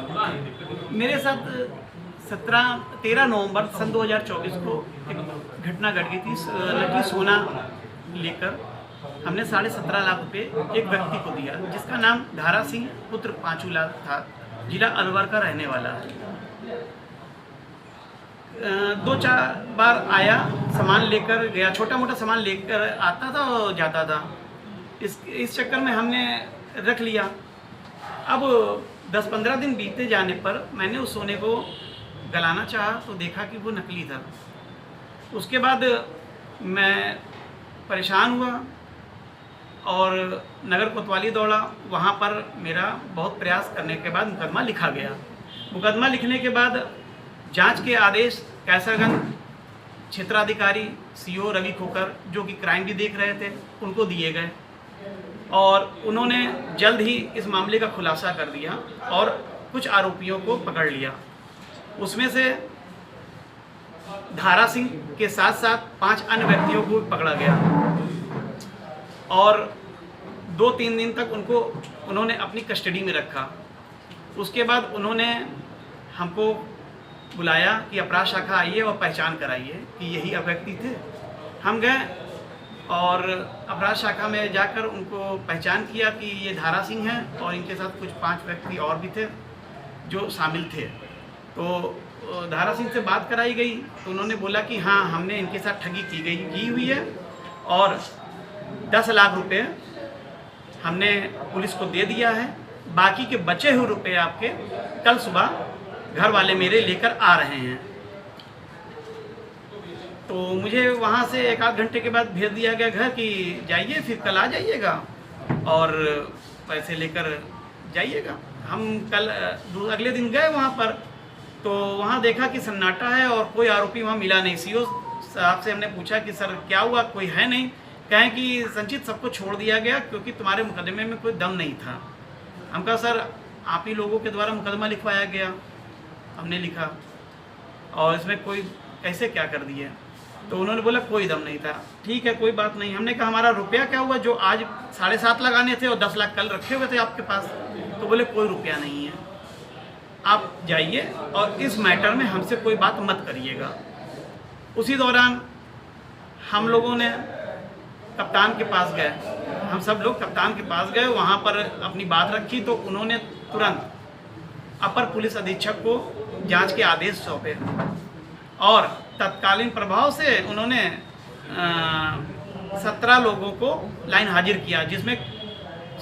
मेरे साथ 13 नवंबर सन 2024 को एक घटना घट गई थी। नकली सोना लेकर हमने 17.5 लाख रुपए एक व्यक्ति को दिया, जिसका नाम धारा सिंह पुत्र पांचूलाल था, जिला अलवर का रहने वाला है। 2-4 बार आया, सामान लेकर गया, छोटा मोटा सामान लेकर आता था और जाता था। इस चक्कर में हमने रख लिया। अब 10-15 दिन बीते जाने पर मैंने उस सोने को गलाना चाहा तो देखा कि वो नकली था। उसके बाद मैं परेशान हुआ और नगर कोतवाली दौड़ा। वहाँ पर मेरा बहुत प्रयास करने के बाद मुकदमा लिखा गया। मुकदमा लिखने के बाद जांच के आदेश कैसरगंज क्षेत्राधिकारी सीओ रवि खोकर, जो कि क्राइम भी देख रहे थे, उनको दिए गए और उन्होंने जल्द ही इस मामले का खुलासा कर दिया और कुछ आरोपियों को पकड़ लिया। उसमें से धारा सिंह के साथ साथ 5 अन्य व्यक्तियों को पकड़ा गया और 2-3 दिन तक उन्होंने अपनी कस्टडी में रखा। उसके बाद उन्होंने हमको बुलाया कि अपराध शाखा आइए और पहचान कराइए कि यही व्यक्ति थे। हम गए और अपराध शाखा में जाकर उनको पहचान किया कि ये धारा सिंह हैं और इनके साथ कुछ 5 व्यक्ति और भी थे जो शामिल थे। तो धारा सिंह से बात कराई गई तो उन्होंने बोला कि हाँ, हमने इनके साथ ठगी की हुई है और 10 लाख रुपए हमने पुलिस को दे दिया है। बाकी के बचे हुए रुपए आपके कल सुबह घर वाले मेरे लेकर आ रहे हैं। तो मुझे वहाँ से 1-8 घंटे के बाद भेज दिया गया घर कि जाइए, फिर कल आ जाइएगा और पैसे लेकर जाइएगा। हम कल अगले दिन गए वहाँ पर, तो वहाँ देखा कि सन्नाटा है और कोई आरोपी वहाँ मिला नहीं। सीओ साहब से हमने पूछा कि सर क्या हुआ, कोई है नहीं? कहें कि संचित सबको छोड़ दिया गया क्योंकि तुम्हारे मुकदमे में कोई दम नहीं था। हम कहा सर आप ही लोगों के द्वारा मुकदमा लिखवाया गया, हमने लिखा और इसमें कोई कैसे क्या कर दिया? तो उन्होंने बोला कोई दम नहीं था। ठीक है, कोई बात नहीं। हमने कहा हमारा रुपया क्या हुआ जो आज 7.5 लगाने थे और 10 लाख कल रखे हुए थे आपके पास? तो बोले कोई रुपया नहीं है, आप जाइए और इस मैटर में हमसे कोई बात मत करिएगा। उसी दौरान हम लोगों ने कप्तान के पास गए, हम सब लोग कप्तान के पास गए, वहाँ पर अपनी बात रखी तो उन्होंने तुरंत अपर पुलिस अधीक्षक को जांच के आदेश सौंपे और तत्कालीन प्रभाव से उन्होंने 17 लोगों को लाइन हाजिर किया, जिसमें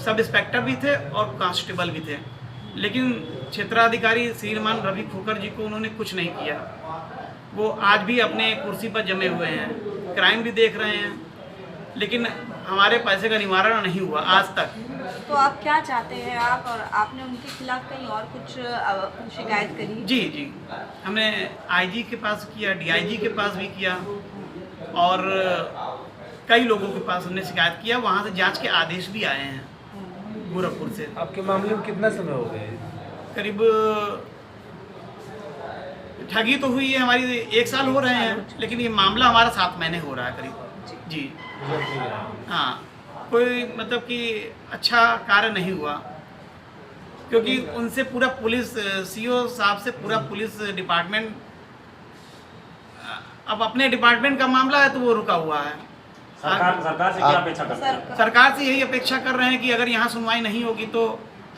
सब इंस्पेक्टर भी थे और कांस्टेबल भी थे। लेकिन क्षेत्राधिकारी श्रीमान रवि खोकर जी को उन्होंने कुछ नहीं किया। वो आज भी अपने कुर्सी पर जमे हुए हैं, क्राइम भी देख रहे हैं, लेकिन हमारे पैसे का निवारण नहीं हुआ आज तक। तो आप क्या चाहते हैं आप, और आपने उनके खिलाफ कहीं और कुछ शिकायत करी? जी, हमने आईजी के पास किया, डीआईजी के पास भी किया और कई लोगों के पास हमने शिकायत किया। वहाँ से जांच के आदेश भी आए हैं गोरखपुर से। आपके मामले में कितना समय हो गया? करीब ठगी तो हुई है हमारी 1 साल हो रहे हैं, लेकिन ये मामला हमारा 7 महीने हो रहा है करीब। जी हाँ, कोई मतलब कि अच्छा कार्य नहीं हुआ क्योंकि उनसे पूरा पुलिस सीओ साहब से पूरा पुलिस डिपार्टमेंट, अब अपने डिपार्टमेंट का मामला है तो वो रुका हुआ है। सरकार से क्या अपेक्षा करते हैं? सरकार से यही अपेक्षा कर रहे हैं कि अगर यहाँ सुनवाई नहीं होगी तो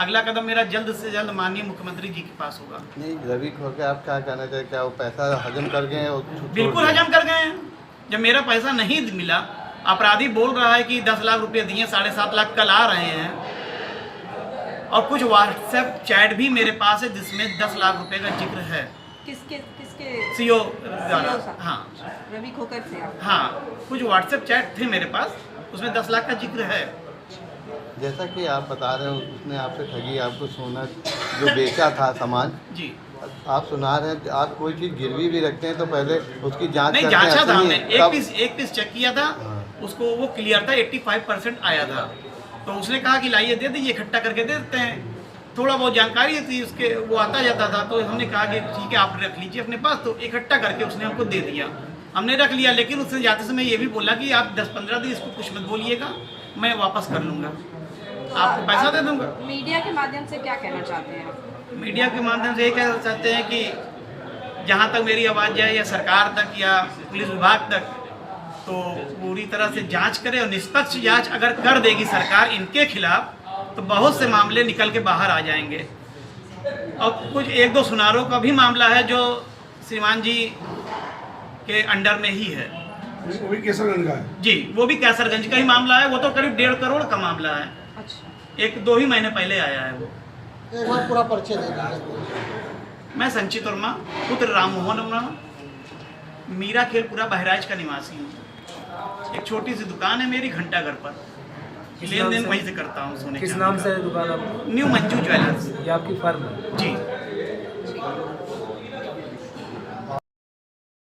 अगला कदम मेरा जल्द से जल्द माननीय मुख्यमंत्री जी के पास होगा। नहीं, रवि खोकर आप क्या कहना चाहिए? क्या वो पैसा हजम कर गए हैं? बिल्कुल हजम कर गए हैं। जब मेरा पैसा नहीं मिला, अपराधी बोल रहा है कि 10 लाख रुपए दिए, 7.5 लाख कल आ रहे हैं और कुछ व्हाट्सएप चैट भी मेरे पास है जिसमें 10 लाख रुपए का जिक्र है। किसके सीओ द्वारा? हाँ, रवि खोकर से? हाँ, कुछ व्हाट्सएप चैट थे मेरे पास, उसमें 10 लाख का जिक्र है। जैसा कि आप बता रहे हो उसने आपसे ठगी, आपको सोना जो बेचा था सामान जी, आप सुना रहे हैं, आप कोई चीज़ गिरवी भी रखते हैं तो पहले उसकी जांच नहीं, करते हैं? जांचा था हमने, एक तब पीस चेक किया था, उसको वो क्लियर था, 85% आया था। तो उसने कहा कि लाइए दे दीजिए, इकट्ठा करके दे देते हैं। थोड़ा बहुत जानकारी थी उसके, वो आता जाता था, तो हमने कहा कि ठीक है आप रख लीजिए अपने पास। तो इकट्ठा करके उसने हमको दे दिया, हमने रख लिया। लेकिन उसने जाते समय ये भी बोला कि आप 10-15 दिन इसको कुछ मत बोलिएगा, मैं वापस कर लूँगा, आपको पैसा दे दूँगा। मीडिया के माध्यम से क्या कहना चाहते हैं आप? मीडिया के माध्यम से ये कहना चाहते हैं कि जहाँ तक मेरी आवाज़ जाए या सरकार तक या पुलिस विभाग तक, तो पूरी तरह से जांच करे और निष्पक्ष जांच अगर कर देगी सरकार इनके खिलाफ, तो बहुत से मामले निकल के बाहर आ जाएंगे। और कुछ 1-2 सुनारों का भी मामला है जो श्रीमान जी के अंडर में ही है। वो भी केसरगंज का है जी, वो भी कैसरगंज का ही मामला है। वो तो करीब 1.5 करोड़ का मामला है। अच्छा, 1-2 ही महीने पहले आया है वो। एक बार पूरा परिचय दे दीजिए। मैं संचित वर्मा, पुत्र राममोहन वर्मा, मीरा खेलपुरा बहराइच का निवासी हूँ। एक छोटी सी दुकान है मेरी घंटाघर पर, लेन देन वहीं से करता हूँ सोने किस चांदी नाम का। से है दुकान आपकी? New Manju jewellers. ये आपकी फर्म है? जी।